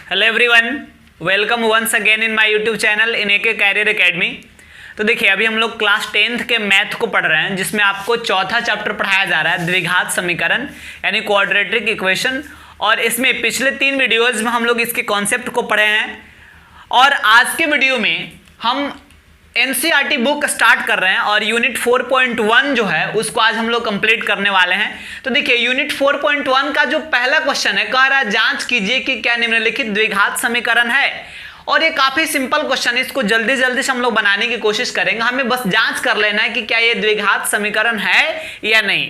Hello everyone, welcome once again in my YouTube channel in AK career academy. तो देखिए, अभी हम लोग क्लास 10th के मैथ को पढ़ रहे हैं, जिसमें आपको चौथा चैप्टर पढ़ाया जा रहा है द्विघात समीकरण यानी क्वाड्रेटिक इक्वेशन। और इसमें पिछले 3 वीडियोज में हम लोग इसके कॉन्सेप्ट को पढ़े हैं और आज के वीडियो में हम एनसीईआरटी बुक स्टार्ट कर रहे हैं और यूनिट 4.1 जो है उसको आज हम लोग कंप्लीट करने वाले हैं। तो देखिए, यूनिट 4.1 का जो पहला क्वेश्चन है, कह रहा है जांच कीजिए कि क्या निम्नलिखित द्विघात समीकरण है। और ये काफी सिंपल क्वेश्चन है, इसको जल्दी जल्दी से हम लोग बनाने की कोशिश करेंगे। हमें बस जांच कर लेना है कि क्या ये द्विघात समीकरण है या नहीं।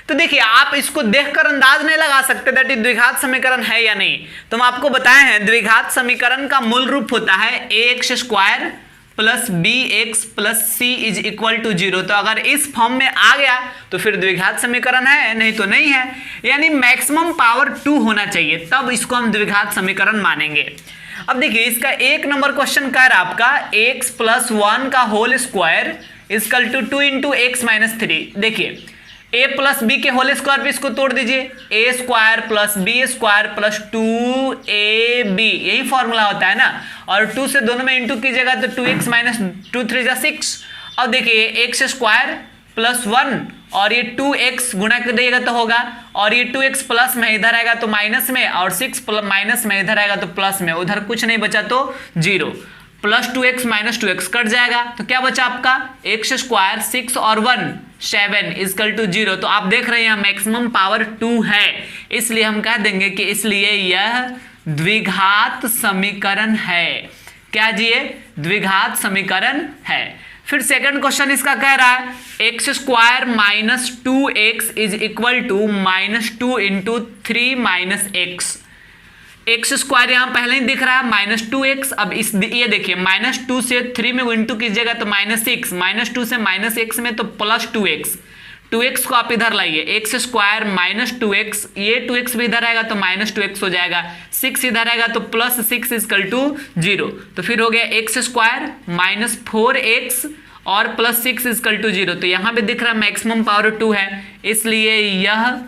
तो देखिए, आप इसको देखकर अंदाज नहीं लगा सकते दैट ये द्विघात समीकरण है या नहीं। तो हम आपको बताए हैं द्विघात समीकरण का मूल रूप होता है ax² plus bx plus c is equal to 0। तो अगर इस फॉर्म में आ गया तो फिर द्विघात समीकरण है, नहीं तो नहीं है। यानी मैक्सिमम पावर 2 होना चाहिए, तब इसको हम द्विघात समीकरण मानेंगे। अब देखिए, इसका 1 नंबर क्वेश्चन कह रहा है आपका x प्लस 1 का whole square is equal to 2 into x minus 3। देखिए, a प्लस बी के होल स्क्वायर पे इसको तोड़ दीजिए, a square plus B square plus 2ab, यही फॉर्मूला होता है ना। और 2 से दोनों में इंटू कीजिएगा तो 2x माइनस 2 3 जा 6। अब देखिए, x स्क्वायर प्लस 1 और ये 2x गुणा कर दिएगा तो होगा, और ये 2x प्लस में इधर आएगा तो माइनस में, और 6 माइनस में इधर आएगा तो प्लस में, उधर कुछ नहीं बचा तो 0। Plus 2x minus 2x cut जाएगा तो क्या बचा आपका x स्क्वायर 6 और 1 7 इजकल टू 0। तो आप देख रहे हैं मैक्सिमम पावर 2 है, इसलिए हम कह देंगे कि इसलिए यह द्विघात समीकरण है। क्या जी, ये द्विघात समीकरण है। फिर सेकंड क्वेश्चन इसका कह रहा है x square minus 2x is equal to minus 2 into 3 minus x. X square यहाँ पहले ही दिख रहा है माइनस 2x। अब इस ये देखिए, माइनस 2 से 3 में इंटू कीजिएगा तो माइनस 6, माइनस 2 से माइनस x में तो प्लस 2x। 2x को आप इधर लाइए, एक्स स्क्वायर माइनस 2x, ये 2x भी इधर आएगा तो माइनस 2x हो जाएगा, 6 इधर आएगा तो प्लस 6 इजकल टू 0। तो फिर हो गया एक्स स्क्वायर माइनस 4x और प्लस 6 इजकल टू 0। तो यहाँ पे दिख रहा है मैक्सिमम पावर 2 है, इसलिए यह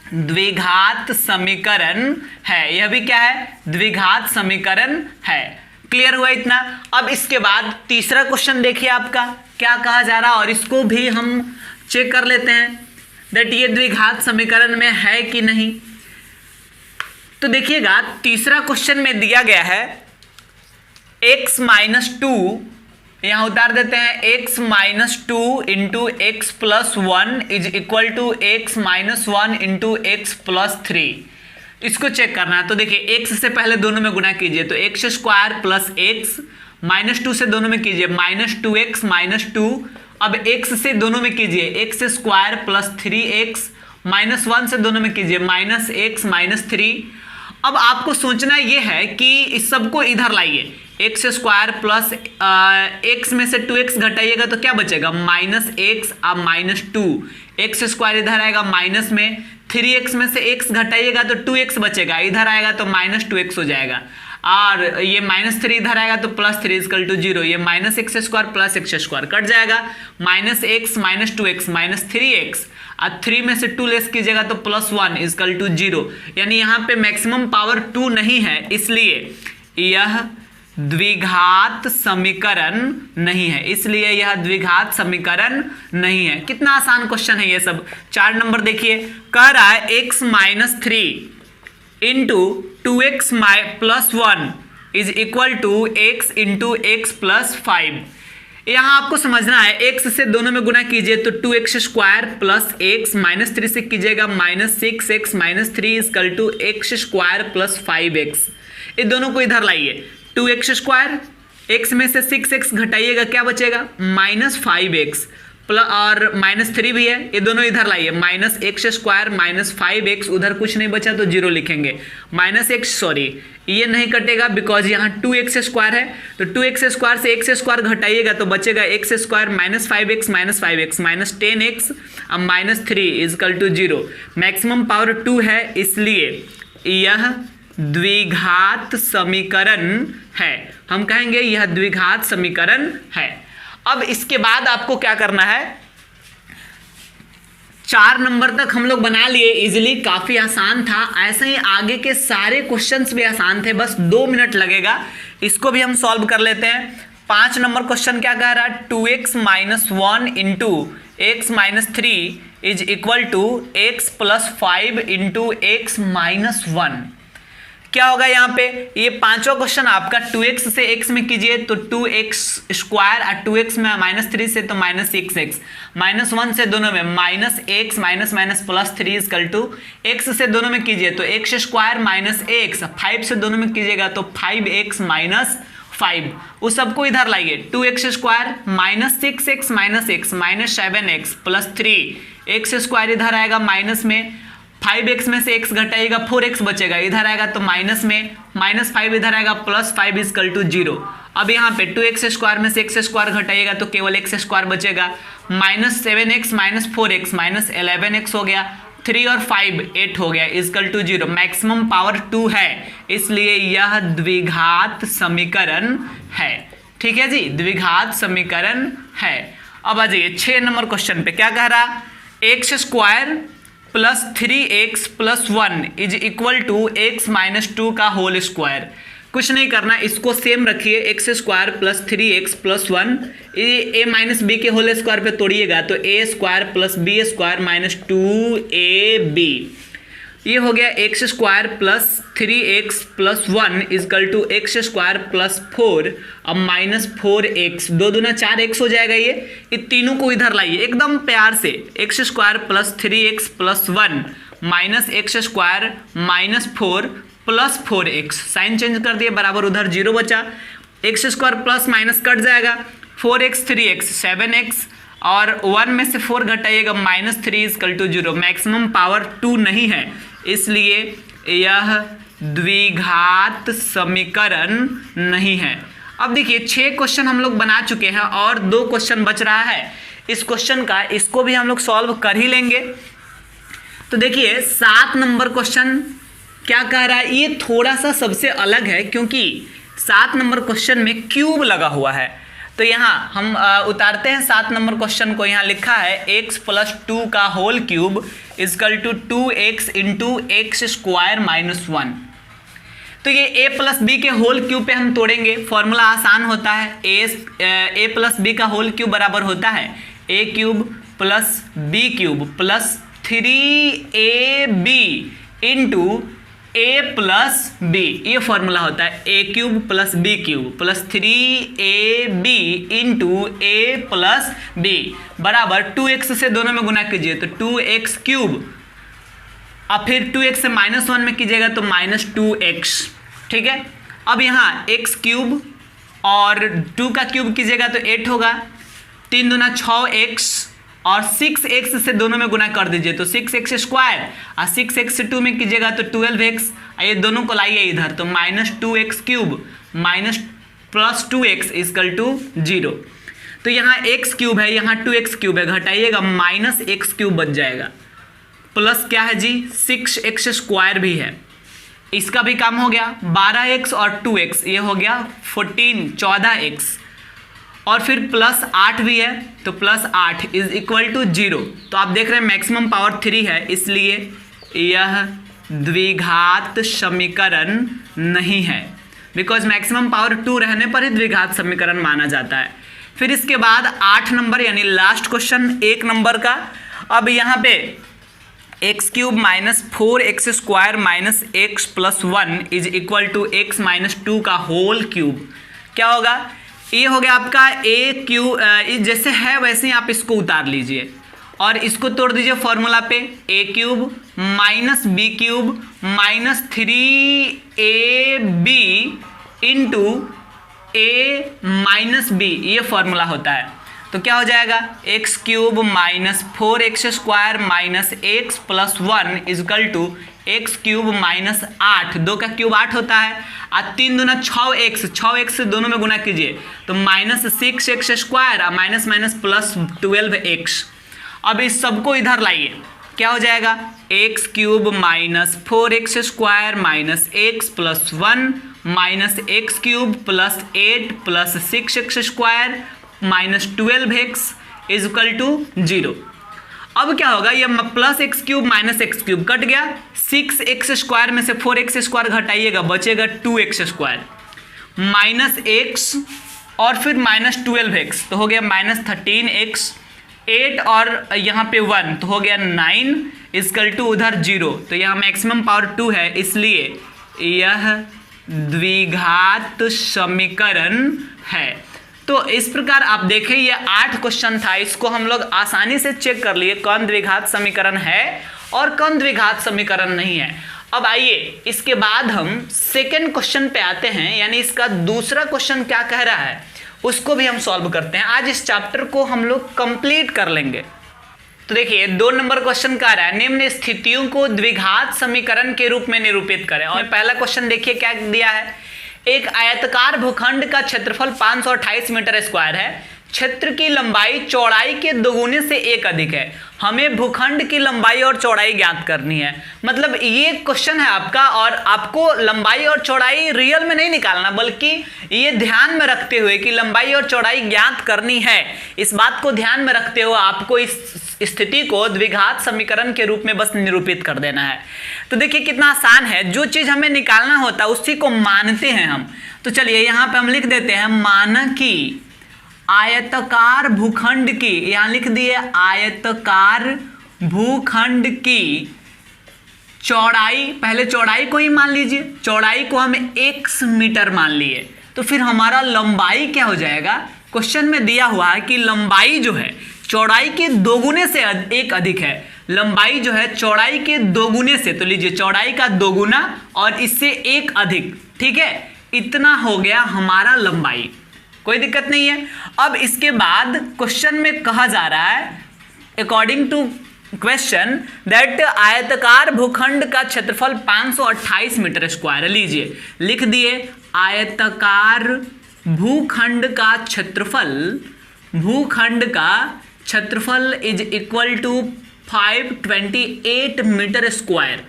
द्विघात समीकरण है। यह भी क्या है, द्विघात समीकरण है। क्लियर हुआ इतना। अब इसके बाद तीसरा क्वेश्चन देखिए आपका क्या कहा जा रहा है, और इसको भी हम चेक कर लेते हैं दैट ये द्विघात समीकरण में है कि नहीं। तो देखिएगा, तीसरा क्वेश्चन में दिया गया है x माइनस 2, यहां उतार देते हैं x minus 2 into x plus 1 is equal to x minus 1 into x plus 3। इसको चेक करना है। तो देखिए, x से पहले दोनों में गुना कीजिए तो x square plus x, minus 2 से दोनों में कीजिए माइनस 2x माइनस 2। अब x से दोनों में कीजिए x square plus 3x, minus 1 से दोनों में कीजिए माइनस x माइनस 3। अब आपको सोचना यह है कि इस सबको इधर लाइए, एक्स स्क्वायर प्लस एक्स में से 2x घटाइएगा तो क्या बचेगा माइनस x, अब माइनस 2, एक्स स्क्वायर इधर आएगा माइनस में, 3x में से x घटाइएगा तो 2x बचेगा, इधर आएगा तो माइनस 2x हो जाएगा, और ये माइनस 3 इधर आएगा तो प्लस 3 इजकल टू 0। ये minus x square plus x square cut जाएगा, minus x minus 2x minus 3x, और 3 में से 2 लेस कीजिएगा तो प्लस 1 इजकल टू 0। यानी यहाँ पे मैक्सिमम पावर 2 नहीं है, इसलिए यह द्विघात समीकरण नहीं है, इसलिए यह द्विघात समीकरण नहीं है। कितना आसान क्वेश्चन है ये सब। 4 नंबर देखिए, कह रहा है x minus 3 into 2x plus 1 is equal to x into x plus 5। यहाँ आपको समझना है, x से दोनों में गुना कीजिए तो 2x square plus x, minus 3 से कीजिएगा minus 6x minus 3 is equal to x square plus 5x। ये दोनों को इधर लाइए, 2x स्क्वायर, x में से 6x घटाइएगा क्या बचेगा माइनस 5x, और माइनस 3 भी है, ये दोनों इधर लाइए, minus x square minus 5x, उधर कुछ नहीं बचा तो 0 लिखेंगे, माइनस x, सॉरी ये नहीं कटेगा बिकॉज यहाँ 2x स्क्वायर है, तो 2x स्क्वायर से x स्क्वायर घटाइएगा तो बचेगा x square minus 5x minus 5x minus 10x, अब minus 3 is equal to 0। Maximum power 2 है, इसलिए यह द्विघात समीकरण है। हम कहेंगे यह द्विघात समीकरण है। अब इसके बाद आपको क्या करना है, 4 नंबर तक हम लोग बना लिए इजीली, काफी आसान था। ऐसे ही आगे के सारे क्वेश्चंस भी आसान थे, बस 2 मिनट लगेगा। इसको भी हम सॉल्व कर लेते हैं। 5 नंबर क्वेश्चन क्या कह रहा है, 2x - 1 into x - 3 is equal to x + 5 into x - 1। क्या होगा यहाँ पे, ये पांचवा क्वेश्चन आपका 2x से x में कीजिए तो 2x स्क्वायर, और 2x में -3 से तो -6x, -1 से दोनों में -x -+3 इक्वल टू x से दोनों में कीजिए तो x स्क्वायर -x, 5 से दोनों में कीजिएगा तो 5x - 5। उस सबको इधर लाइए, 2x square -6x -x -7x + 3 x square इधर आएगा माइनस में, 5x में से x घटाइएगा 4x बचेगा, इधर आएगा तो माइनस में, -5 इधर आएगा +5 इक्वल टू 0। अब यहाँ पे 2x स्क्वायर में से x स्क्वायर घटाइएगा तो केवल x स्क्वायर बचेगा, -7x -4x -11x हो गया, 3 और 5 8 हो गया इक्वल टू 0। मैक्सिमम पावर 2 है, इसलिए यह द्विघात समीकरण है। ठीक है जी, द्विघात समीकरण है। अब आ जाइए 6 नंबर क्वेश्चन पे, क्या कह रहा, x square + 3x + 1 is equal to x - 2 का होल स्क्वायर। कुछ नहीं करना, इसको सेम रखिए, x square + 3x + 1 a - b के होल स्क्वायर पे तोड़िएगा तो a square + b square - 2ab, ये हो गया x square + 3x + 1 equal to x square + 4 अब -4x, 2 दूना 4x हो जाएगा। ये तीनों को इधर लाइए एकदम प्यार से, x square + 3x + 1 -x square -4 + 4x, sign change कर दिए बराबर, उधर 0 बचा, x square plus minus cut जाएगा, 4x 3x 7x और 1 में से 4 घटाइएगा -3 इक्वल टू 0। मैक्सिमम पावर 2 नहीं है, इसलिए यह द्विघात समीकरण नहीं है। अब देखिए 6 क्वेश्चन हम लोग बना चुके हैं और 2 क्वेश्चन बच रहा है इस क्वेश्चन का, इसको भी हम लोग सॉल्व कर ही लेंगे। तो देखिए 7 नंबर क्वेश्चन क्या कह रहा है, ये थोड़ा सा सबसे अलग है क्योंकि 7 नंबर क्वेश्चन में क्यूब लगा हुआ है। तो यहाँ हम उतारते हैं 7 नंबर क्वेश्चन को। यहाँ लिखा है x + 2 का whole cube equal to 2x into x square -1। तो ये a + b के होल क्यूब पे हम तोड़ेंगे, फॉर्मूला आसान होता है, a + b का होल क्यूब बराबर होता है a³ + b³ + 3ab into a + b, ये फॉर्मूला होता है a³ + b³ + 3ab into a + b बराबर 2x से दोनों में गुना कीजिए तो 2x³ और फिर 2x से -1 में कीजिएगा तो -2x। ठीक है, अब यहाँ x³ और 2 का क्यूब कीजिएगा तो 8 होगा, 3 दूना 6x और 6x से दोनों में गुना कर दीजिए तो 6x स्क्वायर और 6x से 2 में कीजिएगा तो 12x, ये दोनों को लाइए इधर तो -2x³ + 2x इक्वल टू 0। तो यहाँ x³ है, यहाँ 2x³ है, घटाइएगा -x³ बच जाएगा, प्लस क्या है जी 6x स्क्वायर भी है, इसका भी काम हो गया, 12x और 2x ये हो गया 14x और फिर +8 भी है तो +8 इज इक्वल टू 0। तो आप देख रहे हैं मैक्सिमम पावर 3 है, इसलिए यह द्विघात समीकरण नहीं है, बिकॉज मैक्सिमम पावर 2 रहने पर ही द्विघात समीकरण माना जाता है। फिर इसके बाद 8 नंबर यानी लास्ट क्वेश्चन 1 नंबर का। अब यहाँ पे x³ - 4x square -x + 1 is equal to x - 2 का होल क्यूब। क्या होगा, ये हो गया आपका a³ जैसे है वैसे ही आप इसको उतार लीजिए और इसको तोड़ दीजिए फॉर्मूला पे, a³ - b³ -3ab into a - b, ये फॉर्मूला होता है। तो क्या हो जाएगा x³ - 4x square -x + 1 equal to x³ -8, 2 का क्यूब 8 होता है और 3 दूना 6x से दोनों में गुना कीजिए तो -6x स्क्वायर और + 12x। अब इस सबको इधर लाइए, क्या हो जाएगा x³ - 4x square -x + 1 -x³ + 8 + 6x square -12x equal to 0। अब क्या होगा, ये plus x cube minus x cube cut गया, 6x² में से 4x² घटाइएगा, बचेगा 2x² माइनस एक्स और फिर माइनस 12x तो हो गया माइनस 13x, 8 और यहाँ पे 1 तो हो गया 9 इक्वल टू उधर 0, तो यहाँ मैक्सिमम पावर 2 है, इसलिए यह द्विघात समीकरण है। तो इस प्रकार आप देखें ये 8 क्वेश्चन था, इसको हम लोग आसानी से चेक कर लिए कौन द्विघात समीकरण है और कौन द्विघात समीकरण नहीं है। अब आइए इसके बाद हम सेकेंड क्वेश्चन पे आते हैं, यानी इसका दूसरा क्वेश्चन क्या कह रहा है उसको भी हम सॉल्व करते हैं। आज इस चैप्टर को हम लोग कंप्लीट कर लेंगे। तो देखिए 2 नंबर क्वेश्चन कह रहा है निम्न स्थितियों को द्विघात समीकरण के रूप में निरूपित करें। और पहला क्वेश्चन देखिए क्या दिया है, एक आयताकार भूखंड का क्षेत्रफल 528 मीटर स्क्वायर है, क्षेत्र की लंबाई चौड़ाई के दोगुने से 1 अधिक है, हमें भूखंड की लंबाई और चौड़ाई ज्ञात करनी है। मतलब ये क्वेश्चन है आपका, और आपको लंबाई और चौड़ाई रियल में नहीं निकालना, बल्कि ये ध्यान में रखते हुए कि लंबाई और चौड़ाई ज्ञात करनी है, इस बात को ध्यान में रखते हुए आपको इस स्थिति को द्विघात समीकरण के रूप में बस निरूपित कर देना है। तो देखिए कितना आसान है, जो चीज हमें निकालना होता है उसी को मानते हैं हम। तो चलिए यहाँ पे हम लिख देते हैं माना कि आयताकार भूखंड की, यहां लिख दिए आयताकार भूखंड की चौड़ाई, पहले चौड़ाई को ही मान लीजिए, चौड़ाई को हम x मीटर मान लिए, तो फिर हमारा लंबाई क्या हो जाएगा, क्वेश्चन में दिया हुआ है कि लंबाई जो है चौड़ाई के दोगुने से 1 अधिक है, लंबाई जो है चौड़ाई के दोगुने से, तो लीजिए चौड़ाई का दोगुना और इससे 1 अधिक, ठीक है, इतना हो गया हमारा लंबाई, कोई दिक्कत नहीं है। अब इसके बाद क्वेश्चन में कहा जा रहा है अकॉर्डिंग टू क्वेश्चन दैट आयताकार भूखंड का क्षेत्रफल 528 मीटर स्क्वायर है। लीजिए लिख दिए आयताकार भूखंड का क्षेत्रफल is equal to 528 metre square.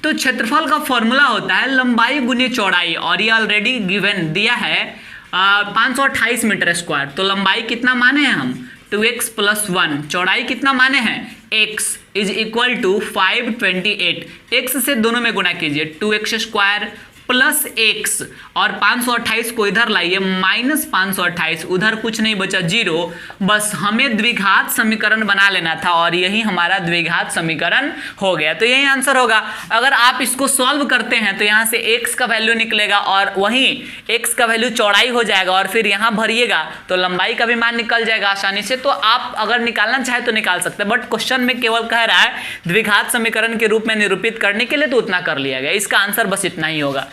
तो क्षेत्रफल का फॉर्मूला होता है लंबाई गुने चौड़ाई, और ये ऑलरेडी गिवन दिया है 528 मीटर स्क्वायर। तो लंबाई कितना माने हैं हम 2x + 1, चौड़ाई कितना माने हैं x is equal to 528, x से दोनों में गुना कीजिए 2x² प्लस x, और 528 को इधर लाइए माइनस 528, उधर कुछ नहीं बचा 0, बस हमें द्विघात समीकरण बना लेना था और यही हमारा द्विघात समीकरण हो गया। तो यही आंसर होगा। अगर आप इसको सॉल्व करते हैं तो यहाँ से x का वैल्यू निकलेगा और वहीं x का वैल्यू चौड़ाई हो जाएगा, और फिर यहाँ भरिएगा तो लंबाई का भी मान निकल जाएगा आसानी से। तो आप अगर निकालना चाहे तो निकाल सकते हैं, बट क्वेश्चन में केवल कह रहा है द्विघात समीकरण के रूप में निरूपित करने के लिए, तो उतना कर लिया गया, इसका आंसर बस इतना ही होगा।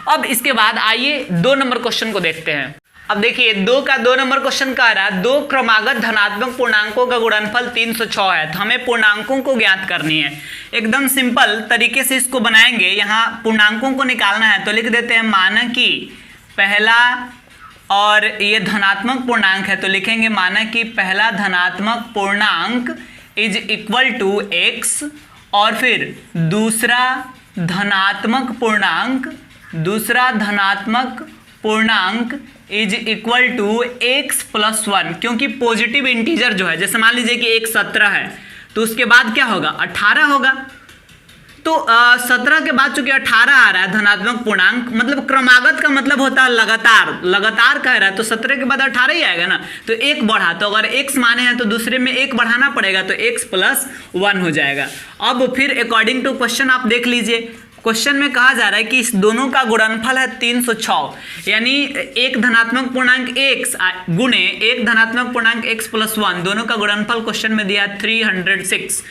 अब इसके बाद आइए 2 नंबर क्वेश्चन को देखते हैं। अब देखिए 2 नंबर क्वेश्चन का आ रहा है 2 क्रमागत धनात्मक पूर्णांकों का गुणनफल 306 है, तो हमें पूर्णांकों को ज्ञात करनी है। एकदम सिंपल तरीके से इसको बनाएंगे, यहाँ पूर्णांकों को निकालना है, तो लिख देते हैं माना कि पहला, और ये धनात्मक पूर्णांक है तो लिखेंगे माना कि पहला धनात्मक पूर्णांक इज इक्वल टू x, और फिर दूसरा धनात्मक पूर्णांक इज इक्वल टू x + 1, क्योंकि पॉजिटिव इंटीजर जो है, जैसे मान लीजिए कि एक 17 है तो उसके बाद क्या होगा 18 होगा, तो 17 के बाद चूंकि 18 आ रहा है धनात्मक पूर्णांक, मतलब क्रमागत का मतलब होता है लगातार कह रहा है, तो 17 के बाद 18 ही आएगा ना, तो 1 बढ़ा, तो अगर x माने हैं तो दूसरे में 1 बढ़ाना पड़ेगा, तो x + 1 हो जाएगा। अब फिर अकॉर्डिंग टू क्वेश्चन आप देख लीजिए, क्वेश्चन में कहा जा रहा है कि इस दोनों का गुणनफल है 306, यानी एक धनात्मक पूर्णांक x गुणे एक धनात्मक पूर्णांक x + 1, दोनों का गुणनफल क्वेश्चन में दिया 306।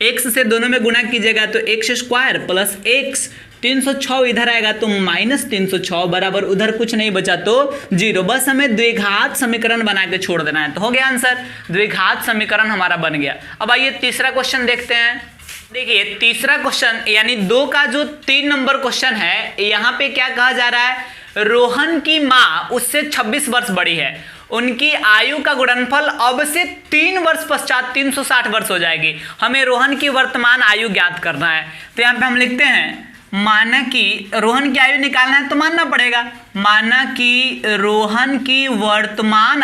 x से दोनों में गुणा कीजिएगा तो x² प्लस x, 306 इधर आएगा तो माइनस 306 बराबर उधर कुछ नहीं बचा तो 0, बस हमें द्विघात समीकरण बना के छोड़ देना है, तो हो गया आंसर, द्विघात समीकरण हमारा बन गया। अब आइए तीसरा क्वेश्चन देखते हैं। देखिए तीसरा क्वेश्चन यानी 2 का जो 3 नंबर क्वेश्चन है, यहाँ पे क्या कहा जा रहा है, रोहन की माँ उससे 26 वर्ष बड़ी है, उनकी आयु का गुणनफल अब से 3 वर्ष पश्चात 360 वर्ष हो जाएगी, हमें रोहन की वर्तमान आयु ज्ञात करना है। तो यहाँ पे हम लिखते हैं माना कि रोहन की आयु निकालना है तो मानना पड़ेगा, माना कि रोहन की वर्तमान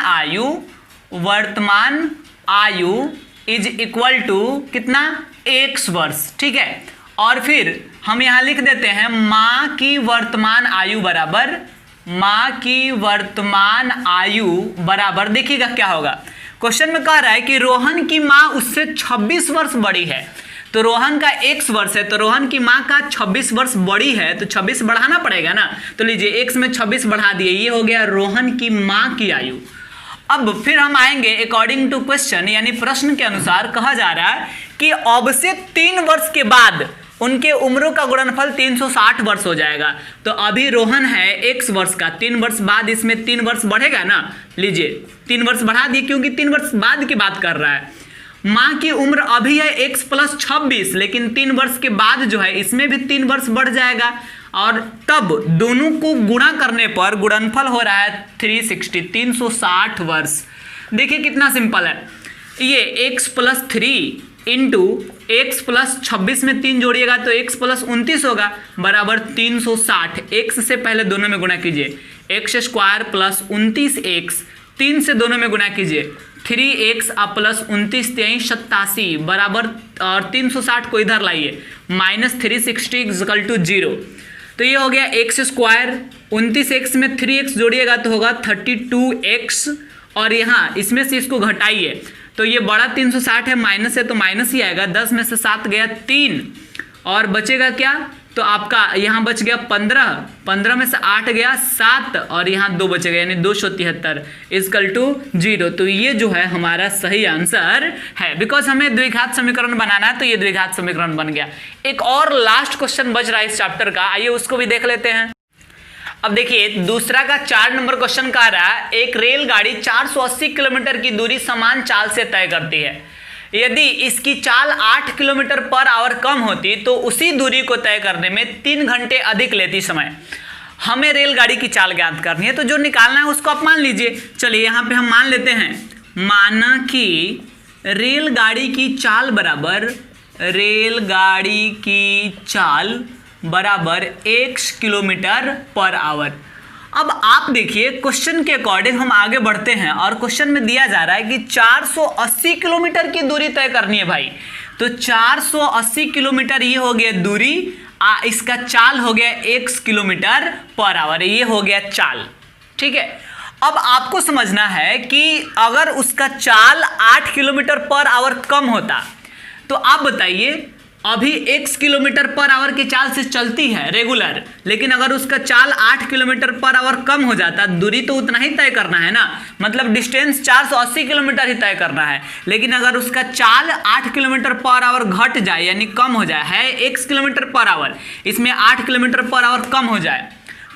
आयु इज इक्वल टू कितना, x वर्ष, ठीक है। और फिर हम यहां लिख देते हैं माँ की वर्तमान आयु बराबर, माँ की वर्तमान आयु बराबर, देखिएगा क्या होगा। क्वेश्चन में कह रहा है कि रोहन की माँ उससे 26 वर्ष बड़ी है, तो रोहन का x वर्ष है, तो रोहन की माँ का 26 वर्ष बड़ी है, तो 26 बढ़ाना पड़ेगा ना। तो लीजिए x में 26 बढ़ा दिए, ये हो गया रोहन की माँ की आयु। अब फिर हम आएंगे अकॉर्डिंग टू क्वेश्चन, यानी प्रश्न के अनुसार कहा जा रहा है कि अब से 3 वर्ष के बाद उनके उम्र का गुणनफल 360 वर्ष हो जाएगा। तो अभी रोहन है x वर्ष का, 3 वर्ष बाद इसमें 3 वर्ष बढ़ेगा ना, लीजिए 3 वर्ष बढ़ा दिए क्योंकि 3 वर्ष बाद की बात कर रहा है। माँ की उम्र अभी है x + 26, लेकिन 3 वर्ष के बाद जो है इसमें भी 3 वर्ष बढ़ जाएगा, और तब दोनों को गुणा करने पर गुणनफल हो रहा है 360 वर्ष। देखिए कितना सिंपल है, ये x + 3 इंटू x + 26 में 3 जोड़िएगा तो x + 29 होगा बराबर 360। x से पहले दोनों में गुणा कीजिए, x² + 29x, 3 से दोनों में गुणा कीजिए, 3x + 29 = 87 बराबर, और 360 को इधर लाइए, -360 = 0। तो ये हो गया x², 29x में 3x जोड़िएगा तो होगा 32x, और यहाँ इसमें से इसको घटाइए तो ये बड़ा 360 है, माइनस है तो माइनस ही आएगा, 10 में से 7 गया 3, और बचेगा क्या, तो आपका यहाँ बच गया 15, 15 में से 8 गया 7, और यहाँ 2 बचेगा यानी 273 = 0। तो ये जो है हमारा सही आंसर है, बिकॉज हमें द्विघात समीकरण बनाना है, तो ये द्विघात समीकरण बन गया। एक और लास्ट क्वेश्चन बच रहा है इस चैप्टर का, आइए उसको भी देख लेते हैं। अब देखिए दूसरा का 4 नंबर क्वेश्चन कह रहा है, एक रेलगाड़ी 480 किलोमीटर की दूरी समान चाल से तय करती है। यदि इसकी चाल 8 किलोमीटर पर आवर कम होती तो उसी दूरी को तय करने में 3 घंटे अधिक लेती समय। हमें रेलगाड़ी की चाल ज्ञात करनी है, तो जो निकालना है उसको आप मान लीजिए। चलिए यहाँ पे हम मान लेते हैं, माना कि रेलगाड़ी की चाल बराबर, रेलगाड़ी की चाल बराबर x किलोमीटर पर आवर। अब आप देखिए क्वेश्चन के अकॉर्डिंग हम आगे बढ़ते हैं, और क्वेश्चन में दिया जा रहा है कि 480 किलोमीटर की दूरी तय करनी है भाई। तो 480 किलोमीटर ये हो गया दूरी, इसका चाल हो गया x किलोमीटर पर आवर, ये हो गया चाल, ठीक है। अब आपको समझना है कि अगर उसका चाल 8 किलोमीटर पर आवर कम होता, तो आप बताइए अभी x किलोमीटर पर आवर की चाल से चलती है रेगुलर, लेकिन अगर उसका चाल 8 किलोमीटर पर आवर कम हो जाता, दूरी तो उतना ही तय करना है ना, मतलब डिस्टेंस 480 किलोमीटर ही तय करना है, लेकिन अगर उसका चाल 8 किलोमीटर पर आवर घट जाए यानी कम हो जाए, है x किलोमीटर पर आवर, इसमें 8 किलोमीटर पर आवर कम हो जाए,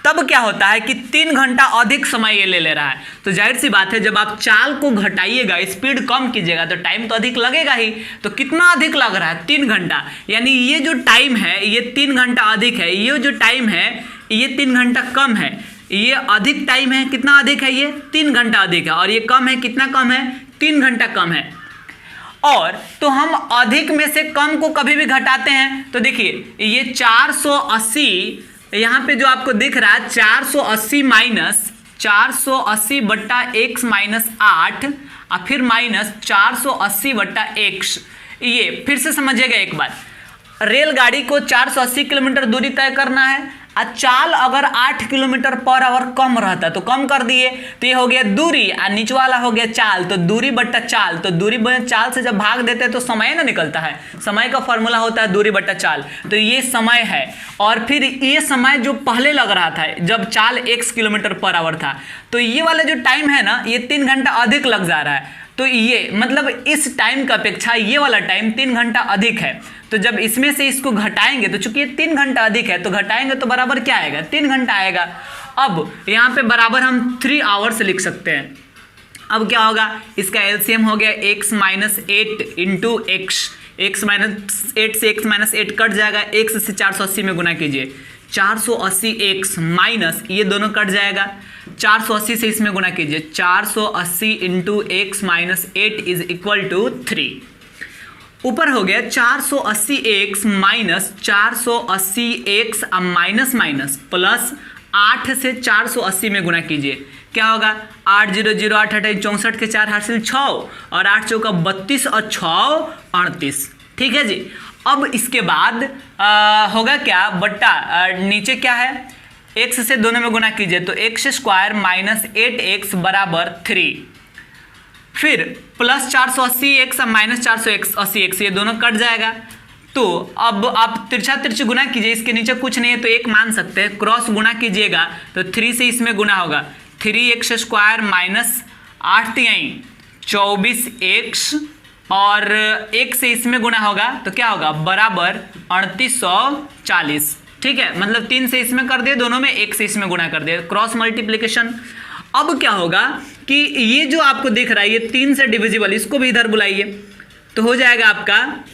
तब क्या होता है कि 3 घंटा अधिक समय ये ले रहा है। तो जाहिर सी बात है जब आप चाल को घटाइएगा, स्पीड कम कीजिएगा, तो टाइम तो अधिक लगेगा ही। तो कितना अधिक लग रहा है, 3 घंटा, यानी ये जो टाइम है ये 3 घंटा अधिक है, ये जो टाइम है ये 3 घंटा कम है, ये अधिक टाइम है, कितना अधिक है, ये 3 घंटा अधिक है, और ये कम है, कितना कम है, 3 घंटा कम है। और तो हम अधिक में से कम को कभी भी घटाते हैं, तो देखिए ये 480 यहाँ पे जो आपको दिख रहा है 480 माइनस 480 बट्टा x माइनस 8 और फिर माइनस 480 बट्टा x। ये फिर से समझिएगा एक बार, रेलगाड़ी को 480 किलोमीटर दूरी तय करना है, चाल अगर 8 किलोमीटर पर आवर कम रहता तो कम कर दिए, तो ये हो गया दूरी, और नीचे वाला हो गया चाल, तो दूरी बट्टा चाल, तो दूरी चाल से जब भाग देते हैं तो समय ना निकलता है, समय का फॉर्मूला होता है दूरी बट्टा चाल, तो ये समय है। और फिर ये समय जो पहले लग रहा था जब चाल x किलोमीटर पर आवर था, तो ये वाला जो टाइम है ना ये 3 घंटा अधिक लग जा रहा है, तो ये मतलब इस टाइम की अपेक्षा ये वाला टाइम 3 घंटा अधिक है। तो जब इसमें से इसको घटाएंगे तो चूंकि ये 3 घंटा अधिक है तो घटाएंगे तो बराबर क्या आएगा, 3 घंटा आएगा। अब यहाँ पे बराबर हम 3 आवर्स लिख सकते हैं। अब क्या होगा, इसका एलसीएम हो गया x minus 8 into x, x minus 8 से x माइनस 8 कट जाएगा, x से 480 में गुना कीजिए, 480x माइनस ये दोनों कट जाएगा, 480 से इसमें गुना कीजिए, 480 into x minus 8 is equal to 3। ऊपर हो गया 480x minus 480x minus minus plus 8 से 480 में गुना कीजिए, क्या होगा 8 0 0 8 8 64 के 4 हासिल 6 और 8 चौका 32 और 6 38। ठीक है जी। अब इसके बाद होगा क्या बट्टा नीचे क्या है x से दोनों में गुना कीजिए तो x स्क्वायर माइनस 8x बराबर 3, फिर प्लस 480x और माइनस 480x ये दोनों कट जाएगा। तो अब आप तिरछा तिरछी गुना कीजिए, इसके नीचे कुछ नहीं है तो एक मान सकते हैं, क्रॉस गुना कीजिएगा तो 3 से इसमें गुना होगा 3x स्क्वायर माइनस 8 तिहाई 24x और 1 से इसमें गुना होगा तो क्या होगा बराबर 3840। ठीक है, मतलब 3 से इसमें कर दिए दोनों में, 1 से इसमें गुना कर दिए, क्रॉस मल्टीप्लिकेशन। अब क्या होगा कि ये जो आपको दिख रहा है ये 3 से डिविजिबल, इसको भी इधर बुलाइए तो हो जाएगा आपका,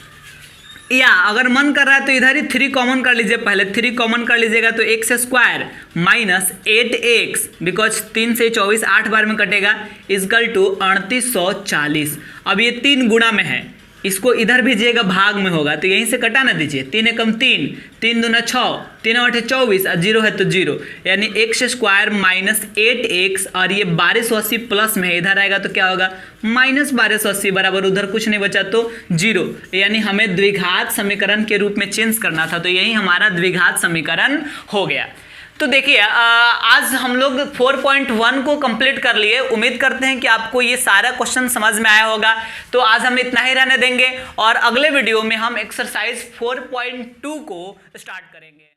या अगर मन कर रहा है तो इधर ही 3 कॉमन कर लीजिए, पहले 3 कॉमन कर लीजिएगा तो x square minus 8x because 3 से 24 8 बार में कटेगा इजकल टू 3840। अब ये 3 गुणा में है, इसको इधर भेजिएगा भाग में होगा तो यहीं से कटा ना दीजिए, 3 एकम 3 3 दूना 6 3 8 24 और 0 है तो 0, यानी x स्क्वायर माइनस 8x और ये 1280 प्लस में है, इधर आएगा तो क्या होगा माइनस 1280 बराबर उधर कुछ नहीं बचा तो 0, यानी हमें द्विघात समीकरण के रूप में चेंज करना था तो यही हमारा द्विघात समीकरण हो गया। तो देखिए आज हम लोग 4.1 को कंप्लीट कर लिए। उम्मीद करते हैं कि आपको ये सारा क्वेश्चन समझ में आया होगा। तो आज हम इतना ही रहने देंगे और अगले वीडियो में हम एक्सरसाइज 4.2 को स्टार्ट करेंगे।